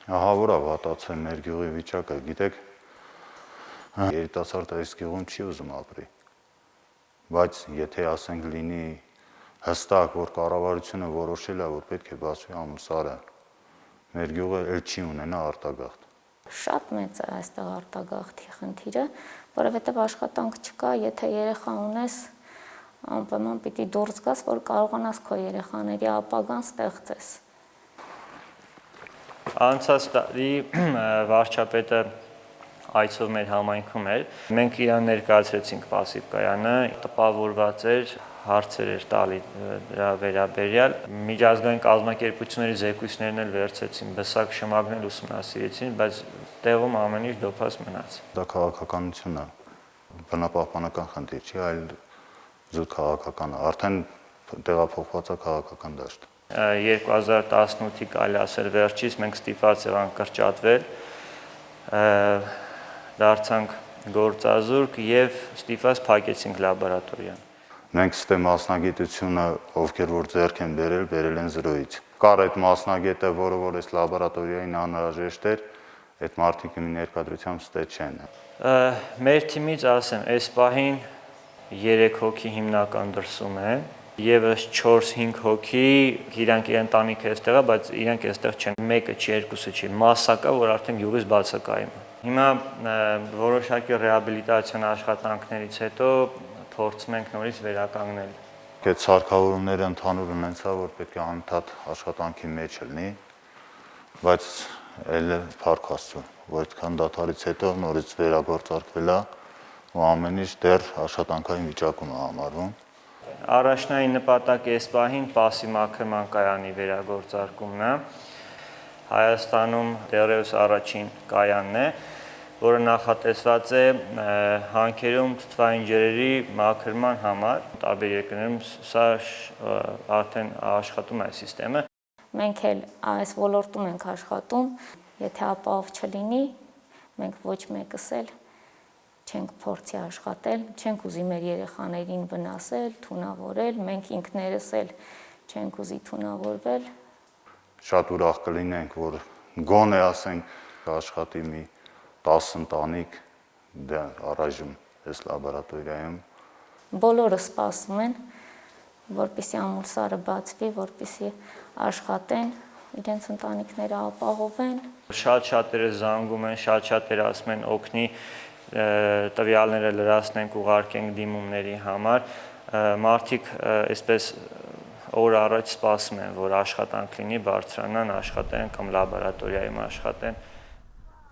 Ահա որ է վատացել մեր գյուղի վիճակը, գիտեք, երիտասարդը այս գյուղում չի ուզում ապրի, բայց եթե ասենք լինի հստակ, որ կառավարությունը որոշել է, որ պետք է բացվի ամուսարը, մեր գյուղը էլ չի ունենա արտագաղթ։ Շատ մեծ է այստեղ արտագաղթի խնդիրը, որովհետև աշխատանք չկա, եթե երեխա ունես, անպայման պիտի դուրս գաս, որ կարողանաս քո երեխաների ապագան ստեղծես։ Անցած տարի վարչապետը այցով մեր համայնքում էր։ Մենք իրան ներկայացրեցինք պասիվ կայանը, տպավորված էր, հարցեր էր տալի դրա վերաբերյալ։ Միջազգային կազմակերպությունների զեկույցներն էլ վերցրեցին, բսակ շմագն էլ ուսումնասիրեցին, բայց տեղում ամեն ինչ դոփած մնաց։ Դա քաղաքականություն է, բնապահպանական խնդիր չի, այլ զուտ քաղաքական է, արդեն տեղափոխված է քաղաքական դաշտ։ 2018-ի կարելի ասել վերջից մենք ստիպված եղանք կրճատվել, դարձանք գործազուրկ եւ ստիպված փակեցինք լաբորատորիան։ Մենք ստե մասնագիտությունը, ովքեր որ ձեռք են բերել են զրոյից։ Կար այդ մասնագետը, որը որ այս լաբորատորիային անհրաժեշտ էր, այդ մարդիկ մի ներկայությամբ ստե չեն։ Մեր թիմից ասեմ, այս պահին 3 հոգի հիմնական դրսում են, եւս 4-5 հոգի, իրանք ընտանիքը այստեղ է, բայց իրանք այստեղ չեն, մեկը չի, երկուսը չի, մասսակա, որ արդեն յուղից բացակայում է։ Հիմա որոշակի ռեաբիլիտացիոն աշխատանքներից հետո փորձում ենք նորից վերականգնել։ Այդ սարքավորումները ընդհանուր ունեցա, որ պետք է անընդհատ աշխատանքի մեջ լինի, բայց էլ փառք Աստծո, որ այդքան դադարից հետո նորից վերագործարկվել է ու ամեն ինչ դեռ աշխատանքային վիճակում է համարվում։ Առաջնային նպատակը այս պահին պասի մաքրման կայանի վերագործարկումն է։ Հայաստանում դեռևս առաջին կայանն է, որը նախատեսված է հանքերում թթվային ջրերի մաքրման համար։ Տարբեր երկրներում սա արդեն աշխատում է համակարգը։ Մենք էլ այս ոլորտում ենք աշխատում, եթե ապահով չլինի, մենք ոչ մեկս էլ չենք փորձի աշխատել, չենք ուզի մեր երեխաներին վնասել, թունավորել, մենք ինքներս էլ չենք ուզի թունավորվել։ Շատ ուրախ կլինենք, որ գոնե ասենք աշխատի մի 10 ընտանիք առայժմ այս լաբորատորիայում։ Բոլորը սպասում են, որպեսզի ամուսարը բացվի, որպեսզի աշխատեն, իրենց ընտանիքները ապահովեն։ Շատ-շատերը զանգում են, շատ-շատերը ասում են օգնի, տվյալները լրացնենք, ուղարկենք դիմումների համար, մարդիկ այսպես օր առաջ սպասում են, որ աշխատանք լինի, բարձրանան, աշխատեն կամ լաբորատորիայում աշխատեն։